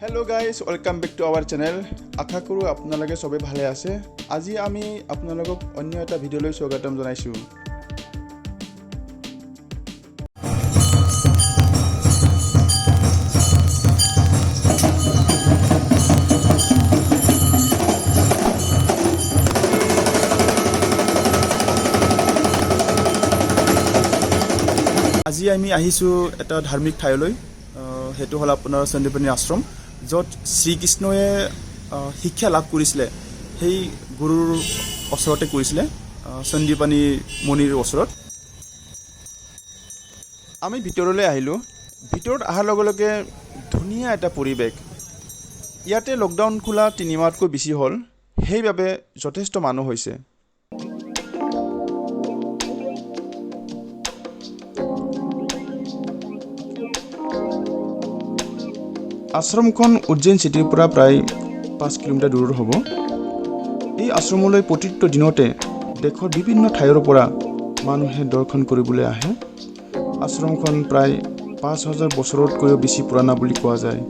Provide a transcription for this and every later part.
Hello guys welcome back to our channel. आशा करूँ आपनालोके सबे भाले आछे। আজি আমি आपनालोকক अन्य এটা ভিডিওলৈ স্বাগতম জনাইছো। আজি আমি আহিছো এটা ধাৰ্মিক ঠাইলৈ। হেতু হল আপোনাৰ সন্দীপনী আশ্ৰম, য'ত শ্ৰীকৃষ্ণয়ে শিক্ষা লাভ কৰিছিলে। সেই গুৰুৰ ওচৰতে কৰিছিলে, সন্দীপনী মুনিৰ ওচৰত। আমি ভিতৰলৈ আহিলোঁ। ভিতৰত অহাৰ লগে লগে ধুনীয়া এটা পৰিৱেশ। ইয়াতে লকডাউন খোলা 3 মাহতকৈ বেছি হ'ল, সেইবাবে যথেষ্ট মানুহ হৈছে। আশ্ৰমখন উজ্জয়ন চিটিৰ পৰা প্ৰায় 5 কিলোমিটাৰ দূৰৰ হ'ব। এই আশ্ৰমলৈ প্ৰতিটো দিনতে দেশৰ বিভিন্ন ঠাইৰ পৰা মানুহে দৰ্শন কৰিবলৈ আহে। আশ্ৰমখন প্ৰায় 5000 বছৰতকৈও বেছি পুৰণা বুলি কোৱা যায়।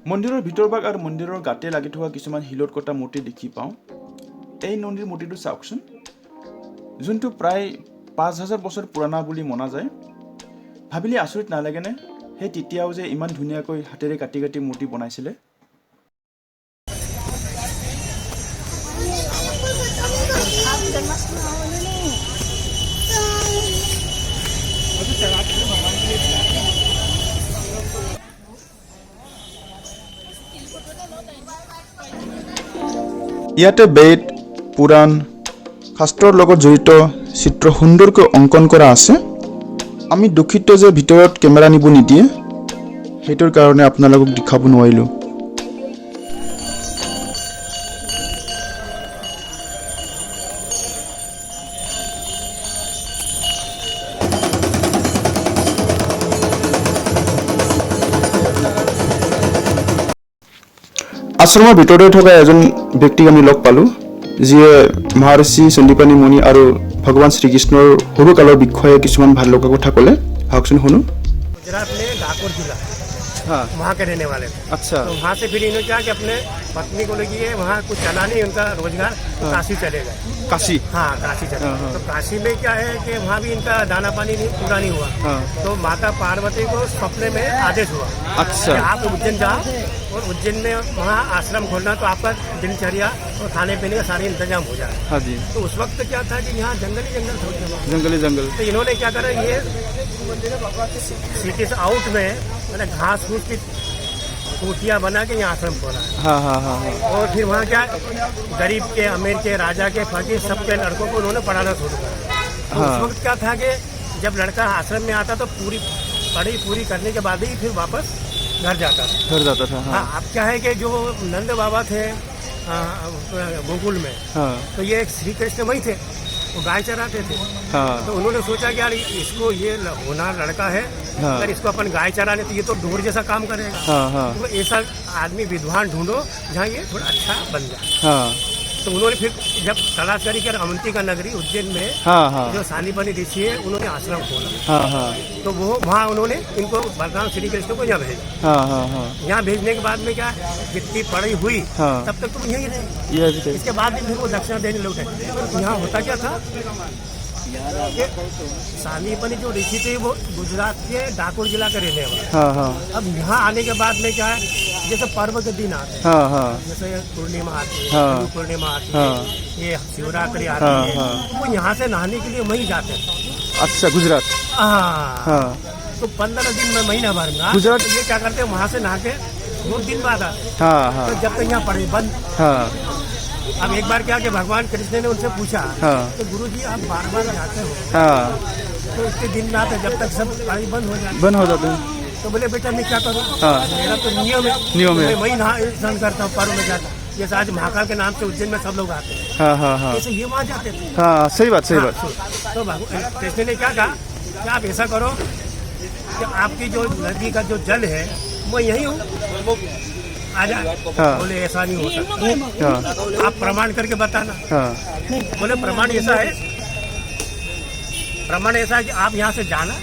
মন্দিৰৰ ভিতৰভাগ আৰু মন্দিৰৰ গাতে লাগি থকা কিছুমান শিলত কটা মূৰ্তি দেখি পাওঁ। এই নন্দীৰ মূৰ্তিটো চাওকচোন, যোনটো প্ৰায় 5000 বছৰ পুৰণা বুলি মনা যায়। ভাবিলে আচৰিত নালাগেনে? সেই তেতিয়াও যে ইমান ধুনীয়াকৈ হাতেৰে কাটি কাটি মূৰ্তি বনাইছিলে। ইয়াতে বেদ, পুৰাণ, শাস্ত্ৰৰ লগত জড়িত চিত্ৰ সুন্দৰকৈ অংকন কৰা আছে। আমি দুখিত যে ভিতৰত কেমেৰা নিব নিদিয়ে, সেইটোৰ কাৰণে আপোনালোকক দেখাব নোৱাৰিলোঁ। আশ্ৰমৰ ভিতৰতে থকা এজন ব্যক্তিক আমি লগ পালোঁ, যিয়ে মহৰ্ষি সন্দীপনী মুনি আৰু भगवान श्रीकृष्णर सरुकाলৰ বিষয়ে কিছুমান ভাল লগা কথা ক'লে। আহকচোন শুনো। गुजरात में डाकोर जिला, हाँ, वहाँ के रहने वाले थे। अच्छा, तो वहाँ से फिर इन्होंने क्या कि अपने पत्नी को लेके वहाँ कुछ चला नहीं उनका रोजगार, तो काशी चले गए। काशी, हाँ, काशी चले हाँ, गए। हाँ। तो काशी में क्या है कि वहाँ भी इनका दाना पानी नहीं पूरा नहीं हुआ। हाँ, तो माता पार्वती को सपने में आदेश हुआ अच्छा, कि आप उज्जैन जाओ और उज्जैन में वहाँ आश्रम खोलना, तो आपका दिनचर्या और खाने पीने का सारे इंतजाम हो जाए। हाँ जी, तो उस वक्त क्या था कि यहाँ जंगल ही जंगल था। जंगली जंगल, तो इन्होंने क्या करा, ये सिटी से आउट में मैंने घास फूस की कोठियाँ बना के यहाँ आश्रम खोला है। हाँ हाँ हाँ हाँ, और फिर वहाँ क्या गरीब के, अमीर के, राजा के, फकीर सबके लड़कों को उन्होंने पढ़ाना शुरू करा। तो हाँ। उस वक्त क्या था कि जब लड़का आश्रम में आता तो पूरी पढ़ाई पूरी करने के बाद ही फिर वापस घर जाता था। घर जाता था। हाँ, हाँ, अब क्या है कि जो नंद बाबा थे गोकुल में, हाँ, तो ये श्री कृष्ण वही थे, वो गाय चराते थे। हाँ, तो उन्होंने सोचा कि यार इसको ये होनहार लड़का है, हाँ। अगर इसको अपन गाय चराने तो ये तो ढोर जैसा काम करेगा। हाँ, हाँ, तो ऐसा आदमी विद्वान ढूंढो जहाँ ये थोड़ा अच्छा बन जाए। हाँ, तो उन्होंने फिर जब तलाश करी कि अवंती का नगरी उज्जैन में हाँ, हाँ, जो सानीपनी ऋषि है उन्होंने आश्रम खोला। हाँ, हाँ, तो वो वहाँ उन्होंने इनको बलराम श्री कृष्ण को यहाँ भेजा। हाँ, हाँ, हाँ, यहाँ भेजने के बाद में क्या जितनी पढ़ाई हुई हाँ। तब तक तुम यहीं रहे। ये भी थे। इसके बाद भी फिर वो दक्षिणा देने लौटे। तो यहाँ होता क्या था कि सानीपनी जो ऋषि थे वो गुजरात के डाकोर जिला के रहने वाले। हाँ, हाँ, अब यहाँ आने के बाद में क्या है, जैसे पर्व के दिन आते हैं, हाँ, हाँ, जैसे पूर्णिमा आती है, हाँ। गुरु पूर्णिमा आती हाँ। है, ये शिवरात्रि आती हाँ, है, हाँ। वो यहाँ से नहाने के लिए वहीं जाते हैं। अच्छा, गुजरात, हाँ, हाँ, तो 15 दिन में महीना भर में गुजरात- तो ये क्या करते हैं, वहाँ से नहा के 2 दिन बाद आते हैं। हाँ, हाँ, तो जब तक यहाँ पढ़े बंद। हाँ, अब एक बार क्या कि भगवान कृष्ण ने उनसे पूछा, हाँ। तो गुरु जी आप बार बार जाते हो हाँ, तो इतने दिन रात है, जब तक सब पढ़ाई बंद हो जाए। बंद हो जाते हैं। तो बोले बेटा मैं क्या करूँ, हाँ। मेरा तो नियम है, नियम है। मैं वही नहा स्नान करता हूँ, पर्व में जाता हूँ। जैसे आज महाकाल के नाम से उज्जैन में सब लोग आते हैं, हाँ, हाँ, हाँ, जैसे ये वहाँ जाते थे। हाँ, सही बात, सही बात। हाँ, तो भगवान कृष्ण ने क्या कहा कि आप ऐसा करो कि आपकी जो नदी का जो जल है मैं यही हूँ, आ जाए। हाँ। बोले ऐसा नहीं हो सकता, हाँ, आप प्रमाण करके बताना। हाँ, बोले प्रमाण ऐसा है कि आप यहाँ से जाना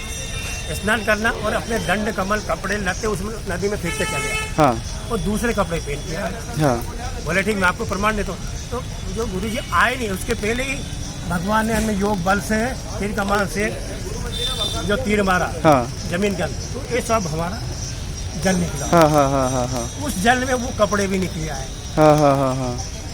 स्नान करना और अपने दंड कमल कपड़े लते उसमें नदी में फेंक के चले आए हाँ और दूसरे कपड़े पहन के आए। हाँ बोले ठीक मैं आपको प्रमाण देता हूँ। तो जो गुरु जी आए नहीं उसके पहले ही भगवान ने हमें योग बल से तीर कमान से जो तीर मारा हाँ जमीन के अंदर, तो ये सब हमारा जल निकला। हाँ हाँ हाँ हाँ हाँ उस जल में वो कपड़े भी निकले आए, हाँ हाँ हाँ हाँ।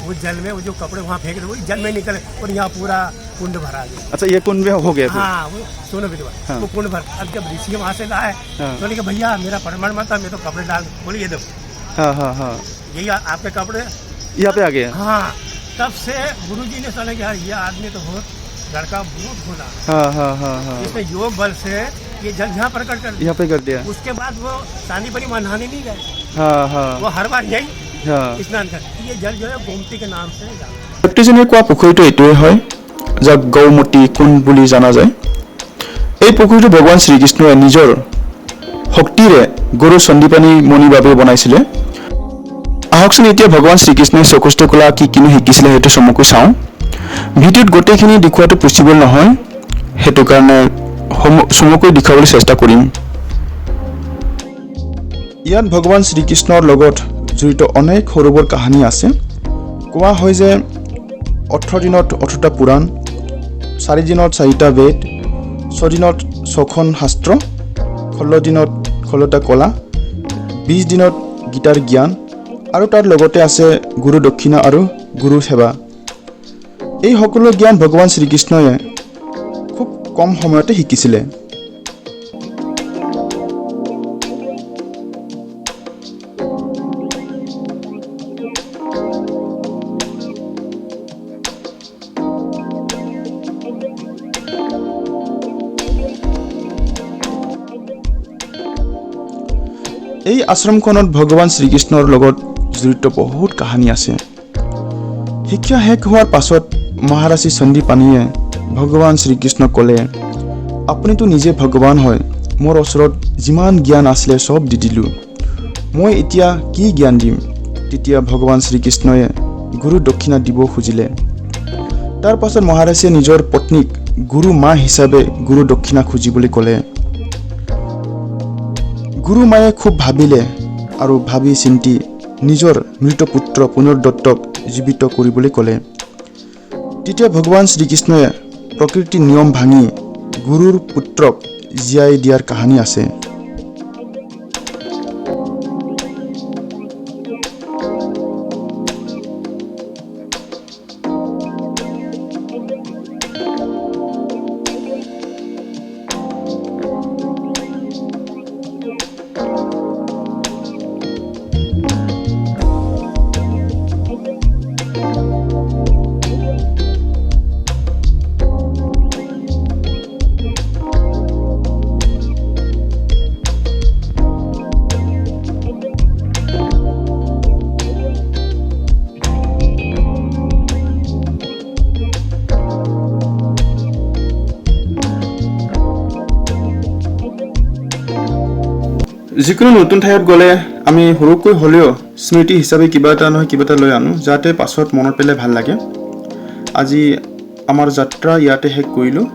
उस जल में वो जो कपड़े वहाँ फेंक रहे वो जल में निकले और यहाँ पूरा कुंड भरा गया। अच्छा ये कुंड में हो गया फिर? हाँ वो सोनो विधवा हाँ। वो कुंड भर। अब जब ऋषि वहाँ से लाए हाँ। तो बोले कि भैया मेरा प्रमाण मत था, मैं तो कपड़े डाल बोले ये देखो हाँ हाँ हाँ यही आपके कपड़े। यहाँ पे आ गया। हाँ तब से गुरु जी ने सोचा कि यार ये आदमी तो बहुत लड़का बहुत भोला, हाँ हाँ हाँ हाँ इसने योग बल से ये जल यहाँ प्रकट कर दिया। यहाँ पे कर दिया। उसके बाद वो सांदीपनि वहाँ नहाने नहीं गए, हाँ हाँ वो हर बार यही हाँ। स्नान कर। ये जल जो है गोमती के नाम से जाना। ব্যক্তিজনে কোৱা পুখুৰীটো এইটোৱে হয় যাক গৌমতী কুণ্ড বুলি জনা যায়। এই পুখুৰীটো ভগৱান শ্ৰীকৃষ্ণই নিজৰ শক্তিৰে গুৰু সন্দীপনী মুনিৰ বাবে বনাইছিলে। আহকচোন এতিয়া ভগৱান শ্ৰীকৃষ্ণই চকুষ্ঠ কলা কি কিনো শিকিছিলে সেইটো চমুকৈ চাওঁ। ভিডিঅ'ত গোটেইখিনি দেখুৱাটো পচিবল নহয়, সেইটো কাৰণে চমুকৈ দেখুৱাবলৈ চেষ্টা কৰিম। ইয়াত ভগৱান শ্ৰীকৃষ্ণৰ লগত জড়িত অনেক সৰু বৰ কাহিনী আছে। কোৱা হয় যে 18 দিনত 18টা পুৰাণ, 4 দিনত 4টা বেদ, 6 দিনত 6খন শাস্ত্ৰ, 16 দিনত 16টা কলা, 20 দিনত গীতাৰ জ্ঞান আৰু তাৰ লগতে আছে গুৰু দক্ষিণা আৰু গুৰু সেৱা। এই সকলো জ্ঞান ভগৱান শ্ৰীকৃষ্ণই খুব কম সময়তে শিকিছিলে। এই আশ্ৰমখনত ভগৱান শ্ৰীকৃষ্ণৰ লগত জড়িত বহুত কাহিনী আছে। শিক্ষা শেষ হোৱাৰ পাছত মহাৰাজী সন্দীপনীয়ে ভগৱান শ্ৰীকৃষ্ণক ক'লে, আপুনিতো নিজে ভগৱান হয়, মোৰ ওচৰত যিমান জ্ঞান আছিলে সব দি দিলোঁ, মই এতিয়া কি জ্ঞান দিম? তেতিয়া ভগৱান শ্ৰীকৃষ্ণয়ে গুৰু দক্ষিণা দিব খুজিলে। তাৰ পাছত মহাৰাজীয়ে নিজৰ পত্নীক গুৰু মা হিচাপে গুৰু দক্ষিণা খুজিবলৈ ক'লে। গুৰু মায়ে খুব ভাবিলে আৰু ভাবি চিন্তি নিজৰ মৃত পুত্ৰ পুনৰ দত্তক জীৱিত কৰিবলৈ ক'লে। তেতিয়া ভগৱান শ্ৰীকৃষ্ণই প্ৰকৃতিৰ নিয়ম ভাঙি গুৰুৰ পুত্ৰক জীয়াই দিয়াৰ কাহিনী আছে। যিকোনো নতুন ঠাইত গ'লে আমি সৰুকৈ হ'লেও স্মৃতি হিচাপে কিবা এটা নহয় কিবা এটা লৈ আনো, যাতে পাছত মনত পেলাই ভাল লাগে। আজি আমাৰ যাত্ৰা ইয়াতে শেষ কৰিলোঁ।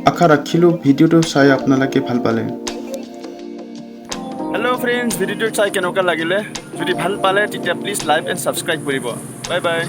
আশা ৰাখিলোঁ ভিডিঅ'টো চাই আপোনালোকে ভাল পালে। হেল্ল' ফ্ৰেণ্ডছ, ভিডিঅ'টো চাই কেনেকুৱা লাগিলে? যদি ভাল পালে তেতিয়া প্লিজ লাইক এণ্ড ছাবস্ক্ৰাইব কৰিব। Bye bye.